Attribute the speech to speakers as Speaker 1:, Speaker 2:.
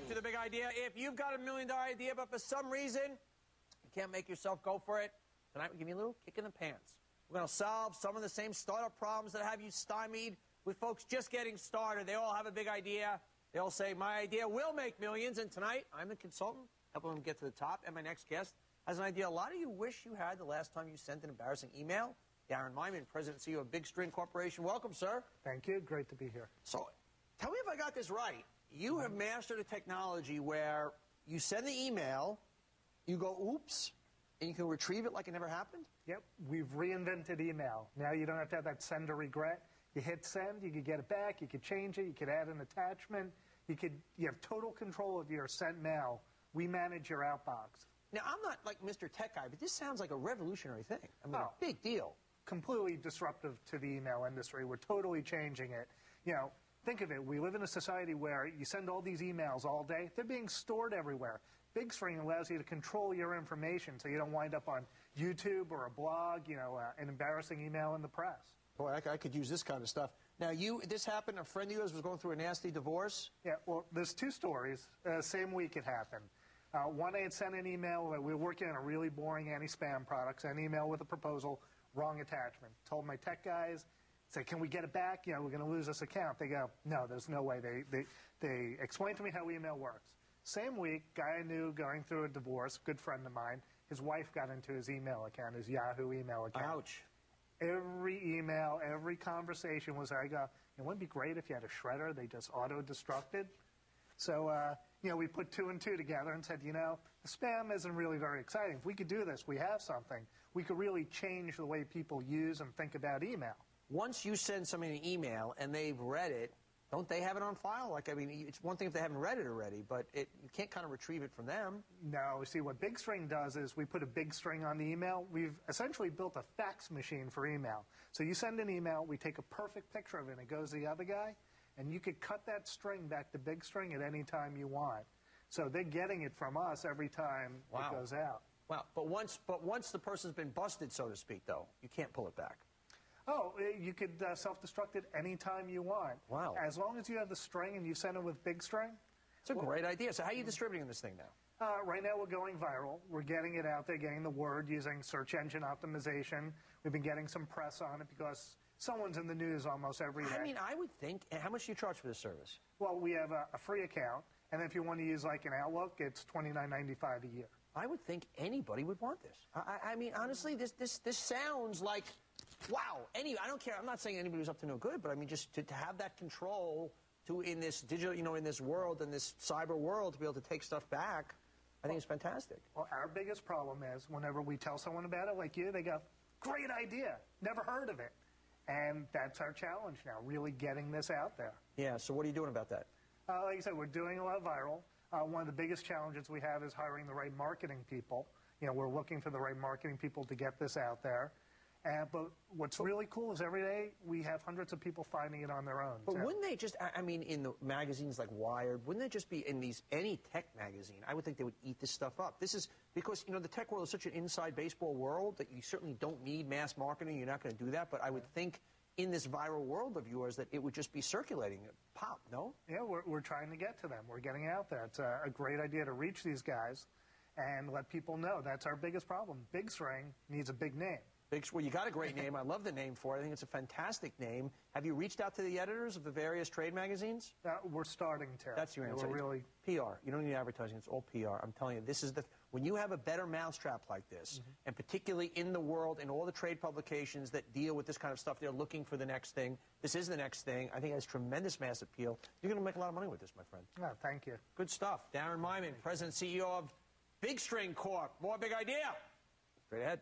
Speaker 1: to the big idea. If you've got $1 million idea, but for some reason you can't make yourself go for it, tonight we give you a little kick in the pants. We're going to solve some of the same startup problems that have you stymied with folks just getting started. They all have a big idea. They all say, my idea will make millions. And tonight, I'm the consultant, helping them get to the top. And my next guest has an idea a lot of you wish you had the last time you sent an embarrassing email. Darren Myman, President and CEO of Big String Corporation. Welcome, sir.
Speaker 2: Thank you. Great to be here.
Speaker 1: So tell me if I got this right. You have mastered a technology where you send the email, you go, oops, and you can retrieve it like it never happened?
Speaker 2: Yep. We've reinvented email. Now you don't have to have that send or regret. You hit send, you could get it back, you could change it, you could add an attachment, you have total control of your sent mail. We manage your outbox.
Speaker 1: Now, I'm not like Mr. Tech Guy, but this sounds like a revolutionary thing. I mean, a big deal.
Speaker 2: Completely disruptive to the email industry. We're totally changing it. You know, think of it. We live in a society where you send all these emails all day. They're being stored everywhere. Big String allows you to control your information so you don't wind up on YouTube or a blog, you know, an embarrassing email in the press.
Speaker 1: Boy, I could use this kind of stuff. Now, this happened, a friend of yours was going through a nasty divorce?
Speaker 2: Yeah, well, there's two stories. Same week it happened. One, I had sent an email. We were working on a really boring anti-spam product. Sent an email with a proposal, wrong attachment. Told my tech guys, said, can we get it back? You know, we're going to lose this account. They go, no, there's no way. They explained to me how email works. Same week, guy I knew going through a divorce, good friend of mine, his wife got into his email account, his Yahoo email account.
Speaker 1: Ouch.
Speaker 2: Every email, every conversation was, I go, it wouldn't be great if you had a shredder, they just auto-destructed. So, you know, we put two and two together and said, you know, the spam isn't really very exciting. If we could do this, we have something. We could really change the way people use and think about email.
Speaker 1: Once you send somebody an email and they've read it, don't they have it on file? Like, I mean, it's one thing if they haven't read it already, but you can't kind of retrieve it from them.
Speaker 2: No. See, what Big String does is we put a big string on the email. We've essentially built a fax machine for email. So you send an email, we take a perfect picture of it, and it goes to the other guy, and you could cut that string back to Big String at any time you want. So they're getting it from us every time it goes out.
Speaker 1: Wow. But once the person's been busted, so to speak, though, you can't pull it back.
Speaker 2: Oh, you could self-destruct it anytime you want.
Speaker 1: Wow.
Speaker 2: As long as you have the string and you send it with Big String.
Speaker 1: It's a great idea. So how are you distributing this thing now?
Speaker 2: Right now we're going viral. We're getting it out there, getting the word using search engine optimization. We've been getting some press on it because someone's in the news almost every day.
Speaker 1: I mean, I would think, how much do you charge for this service?
Speaker 2: Well, we have a free account, and if you want to use like an Outlook, it's $29.95 a year.
Speaker 1: I would think anybody would want this. I mean, honestly, this sounds like, wow. I don't care. I'm not saying anybody who's up to no good, but I mean, just to have that control in this digital, you know, in this world, in this cyber world, to be able to take stuff back, I think it's fantastic.
Speaker 2: Well, our biggest problem is whenever we tell someone about it, like you, they go, great idea, never heard of it. And that's our challenge now, really getting this out there.
Speaker 1: Yeah, so what are you doing about that?
Speaker 2: Like I said, we're doing a lot of viral. One of the biggest challenges we have is hiring the right marketing people. You know, we're looking for the right marketing people to get this out there. But what's really cool is every day we have hundreds of people finding it on their own.
Speaker 1: But wouldn't they just, I mean, in the magazines like Wired, wouldn't they just be in any tech magazine? I would think they would eat this stuff up. This is because, you know, the tech world is such an inside baseball world that you certainly don't need mass marketing. You're not going to do that. But I would think in this viral world of yours that it would just be circulating. Pop, no?
Speaker 2: Yeah, we're trying to get to them. We're getting out there. It's a great idea to reach these guys and let people know. That's our biggest problem. Big String needs a big name.
Speaker 1: Well, you got a great name. I love the name for it. I think it's a fantastic name. Have you reached out to the editors of the various trade magazines?
Speaker 2: We're starting to.
Speaker 1: That's your answer.
Speaker 2: We're really
Speaker 1: PR. You don't need advertising. It's all PR. I'm telling you, this is when you have a better mousetrap like this, and particularly in the world, in all the trade publications that deal with this kind of stuff, they're looking for the next thing. This is the next thing. I think it has tremendous mass appeal. You're going to make a lot of money with this, my friend.
Speaker 2: Oh, thank you.
Speaker 1: Good stuff. Darren Myman, President and CEO of Big String Corp. More big idea. Straight ahead.